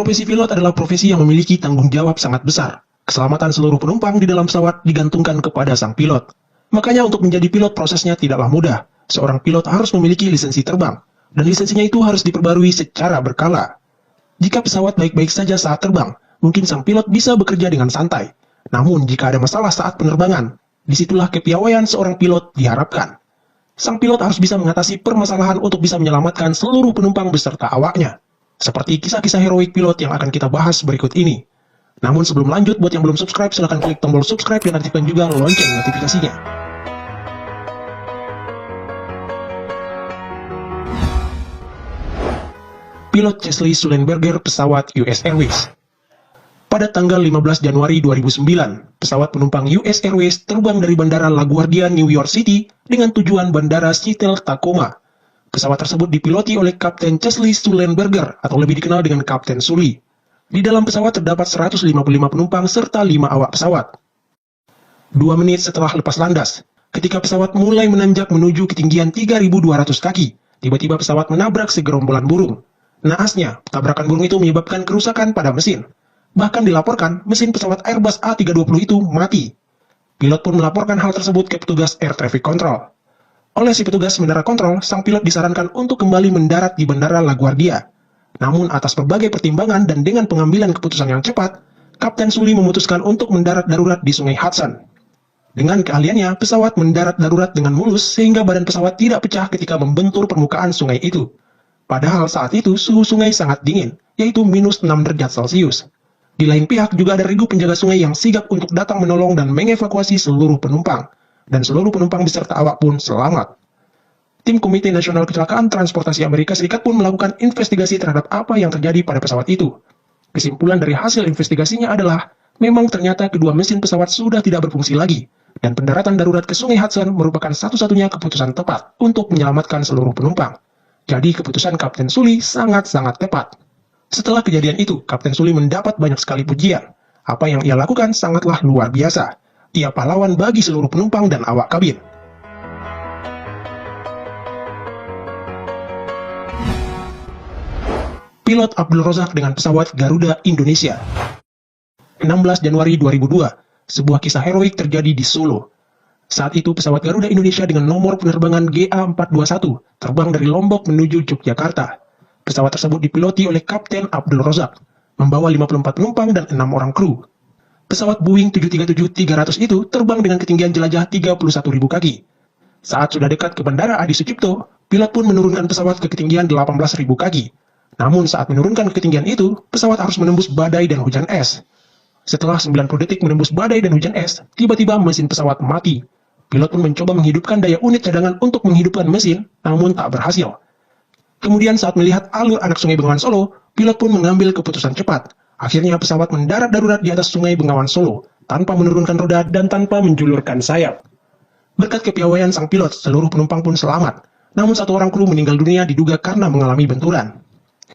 Profesi pilot adalah profesi yang memiliki tanggung jawab sangat besar. Keselamatan seluruh penumpang di dalam pesawat digantungkan kepada sang pilot. Makanya untuk menjadi pilot prosesnya tidaklah mudah. Seorang pilot harus memiliki lisensi terbang, dan lisensinya itu harus diperbarui secara berkala. Jika pesawat baik-baik saja saat terbang, mungkin sang pilot bisa bekerja dengan santai. Namun jika ada masalah saat penerbangan, disitulah kepiawaian seorang pilot diharapkan. Sang pilot harus bisa mengatasi permasalahan untuk bisa menyelamatkan seluruh penumpang beserta awaknya. Seperti kisah-kisah heroik pilot yang akan kita bahas berikut ini. Namun sebelum lanjut, buat yang belum subscribe, silahkan klik tombol subscribe dan aktifkan juga lonceng notifikasinya. Pilot Chesley Sullenberger pesawat US Airways. Pada tanggal 15 Januari 2009, pesawat penumpang US Airways terbang dari Bandara LaGuardia, New York City dengan tujuan Bandara Seattle, Tacoma. Pesawat tersebut dipiloti oleh Kapten Chesley Sullenberger atau lebih dikenal dengan Kapten Sully. Di dalam pesawat terdapat 155 penumpang serta 5 awak pesawat. 2 menit setelah lepas landas, ketika pesawat mulai menanjak menuju ketinggian 3.200 kaki, tiba-tiba pesawat menabrak segerombolan burung. Naasnya, tabrakan burung itu menyebabkan kerusakan pada mesin. Bahkan dilaporkan, mesin pesawat Airbus A320 itu mati. Pilot pun melaporkan hal tersebut ke petugas Air Traffic Control. Oleh si petugas menara kontrol, sang pilot disarankan untuk kembali mendarat di Bandara LaGuardia. Namun atas berbagai pertimbangan dan dengan pengambilan keputusan yang cepat, Kapten Sully memutuskan untuk mendarat darurat di Sungai Hudson. Dengan keahliannya, pesawat mendarat darurat dengan mulus sehingga badan pesawat tidak pecah ketika membentur permukaan sungai itu. Padahal saat itu suhu sungai sangat dingin, yaitu minus 6 derajat Celcius. Di lain pihak juga ada regu penjaga sungai yang sigap untuk datang menolong dan mengevakuasi seluruh penumpang. Dan seluruh penumpang beserta awak pun selamat. Tim Komite Nasional Kecelakaan Transportasi Amerika Serikat pun melakukan investigasi terhadap apa yang terjadi pada pesawat itu. Kesimpulan dari hasil investigasinya adalah, memang ternyata kedua mesin pesawat sudah tidak berfungsi lagi, dan pendaratan darurat ke Sungai Hudson merupakan satu-satunya keputusan tepat untuk menyelamatkan seluruh penumpang. Jadi keputusan Kapten Sully sangat-sangat tepat. Setelah kejadian itu, Kapten Sully mendapat banyak sekali pujian. Apa yang ia lakukan sangatlah luar biasa. Ia pahlawan bagi seluruh penumpang dan awak kabin. Pilot Abdul Razak dengan pesawat Garuda Indonesia. 16 Januari 2002, sebuah kisah heroik terjadi di Solo. Saat itu pesawat Garuda Indonesia dengan nomor penerbangan GA421 terbang dari Lombok menuju Yogyakarta. Pesawat tersebut dipiloti oleh Kapten Abdul Razak, membawa 54 penumpang dan 6 orang kru. Pesawat Boeing 737-300 itu terbang dengan ketinggian jelajah 31.000 kaki. Saat sudah dekat ke Bandara Adi Sucipto, pilot pun menurunkan pesawat ke ketinggian 18.000 kaki. Namun saat menurunkan ketinggian itu, pesawat harus menembus badai dan hujan es. Setelah 90 detik menembus badai dan hujan es, tiba-tiba mesin pesawat mati. Pilot pun mencoba menghidupkan daya unit cadangan untuk menghidupkan mesin, namun tak berhasil. Kemudian saat melihat alur anak sungai Bengawan Solo, pilot pun mengambil keputusan cepat. Akhirnya pesawat mendarat darurat di atas sungai Bengawan Solo, tanpa menurunkan roda dan tanpa menjulurkan sayap. Berkat kepiawaian sang pilot, seluruh penumpang pun selamat. Namun satu orang kru meninggal dunia diduga karena mengalami benturan.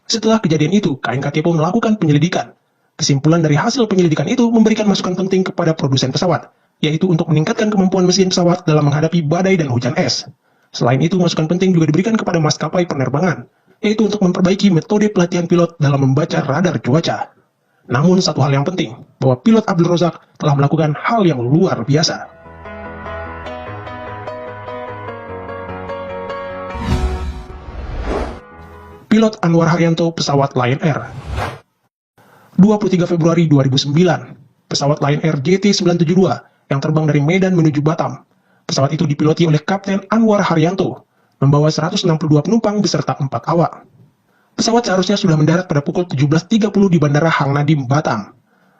Setelah kejadian itu, KNKT pun melakukan penyelidikan. Kesimpulan dari hasil penyelidikan itu memberikan masukan penting kepada produsen pesawat, yaitu untuk meningkatkan kemampuan mesin pesawat dalam menghadapi badai dan hujan es. Selain itu, masukan penting juga diberikan kepada maskapai penerbangan, yaitu untuk memperbaiki metode pelatihan pilot dalam membaca radar cuaca. Namun satu hal yang penting, bahwa pilot Abdul Razak telah melakukan hal yang luar biasa. Pilot Anwar Haryanto pesawat Lion Air. 23 Februari 2009, pesawat Lion Air JT972 yang terbang dari Medan menuju Batam. Pesawat itu dipiloti oleh Kapten Anwar Haryanto, membawa 162 penumpang beserta 4 awak. Pesawat seharusnya sudah mendarat pada pukul 17.30 di Bandara Hang Nadim, Batam.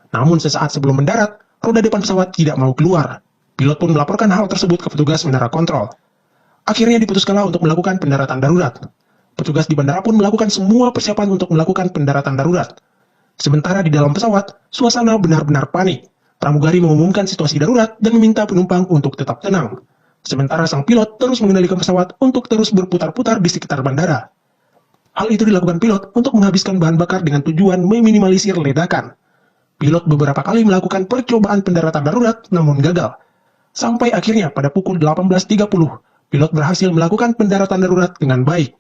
Namun sesaat sebelum mendarat, roda depan pesawat tidak mau keluar. Pilot pun melaporkan hal tersebut ke petugas menara kontrol. Akhirnya diputuskanlah untuk melakukan pendaratan darurat. Petugas di bandara pun melakukan semua persiapan untuk melakukan pendaratan darurat. Sementara di dalam pesawat, suasana benar-benar panik. Pramugari mengumumkan situasi darurat dan meminta penumpang untuk tetap tenang. Sementara sang pilot terus mengendalikan pesawat untuk terus berputar-putar di sekitar bandara. Hal itu dilakukan pilot untuk menghabiskan bahan bakar dengan tujuan meminimalisir ledakan. Pilot beberapa kali melakukan percobaan pendaratan darurat namun gagal. Sampai akhirnya pada pukul 18.30, pilot berhasil melakukan pendaratan darurat dengan baik.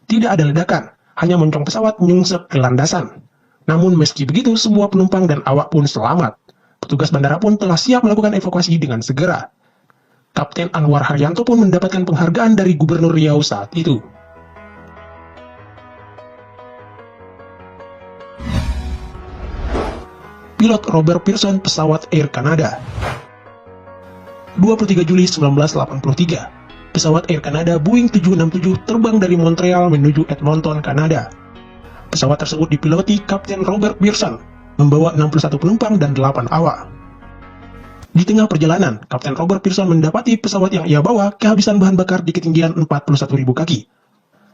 Tidak ada ledakan, hanya moncong pesawat nyungsep ke landasan. Namun meski begitu, semua penumpang dan awak pun selamat. Petugas bandara pun telah siap melakukan evakuasi dengan segera. Kapten Anwar Haryanto pun mendapatkan penghargaan dari Gubernur Riau saat itu. Pilot Robert Pearson pesawat Air Canada. 23 Juli 1983, pesawat Air Canada Boeing 767 terbang dari Montreal menuju Edmonton, Kanada. Pesawat tersebut dipiloti Kapten Robert Pearson, membawa 61 penumpang dan 8 awak. Di tengah perjalanan, Kapten Robert Pearson mendapati pesawat yang ia bawa kehabisan bahan bakar di ketinggian 41.000 kaki.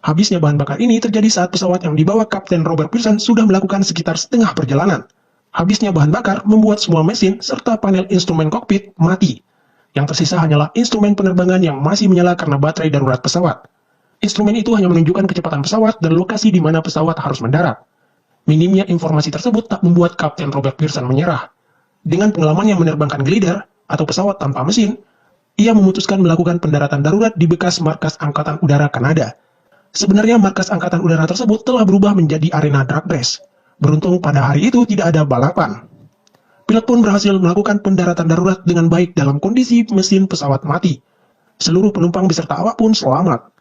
Habisnya bahan bakar ini terjadi saat pesawat yang dibawa Kapten Robert Pearson sudah melakukan sekitar setengah perjalanan. Habisnya bahan bakar membuat semua mesin serta panel instrumen kokpit mati. Yang tersisa hanyalah instrumen penerbangan yang masih menyala karena baterai darurat pesawat. Instrumen itu hanya menunjukkan kecepatan pesawat dan lokasi di mana pesawat harus mendarat. Minimnya informasi tersebut tak membuat Kapten Robert Pearson menyerah. Dengan pengalamannya menerbangkan glider atau pesawat tanpa mesin, ia memutuskan melakukan pendaratan darurat di bekas markas Angkatan Udara Kanada. Sebenarnya markas Angkatan Udara tersebut telah berubah menjadi arena drag race. Beruntung pada hari itu tidak ada balapan. Pilot pun berhasil melakukan pendaratan darurat dengan baik dalam kondisi mesin pesawat mati. Seluruh penumpang beserta awak pun selamat.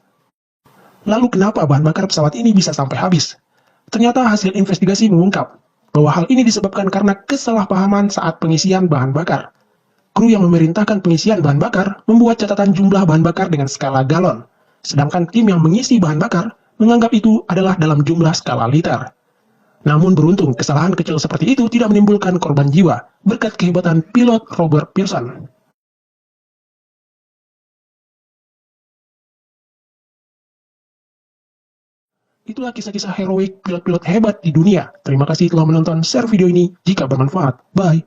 Lalu kenapa bahan bakar pesawat ini bisa sampai habis? Ternyata hasil investigasi mengungkap bahwa hal ini disebabkan karena kesalahpahaman saat pengisian bahan bakar. Kru yang memerintahkan pengisian bahan bakar membuat catatan jumlah bahan bakar dengan skala galon, sedangkan tim yang mengisi bahan bakar menganggap itu adalah dalam jumlah skala liter. Namun beruntung, kesalahan kecil seperti itu tidak menimbulkan korban jiwa, berkat kehebatan pilot Robert Pearson. Itulah kisah-kisah heroik pilot-pilot hebat di dunia. Terima kasih telah menonton share video ini. Jika bermanfaat, bye.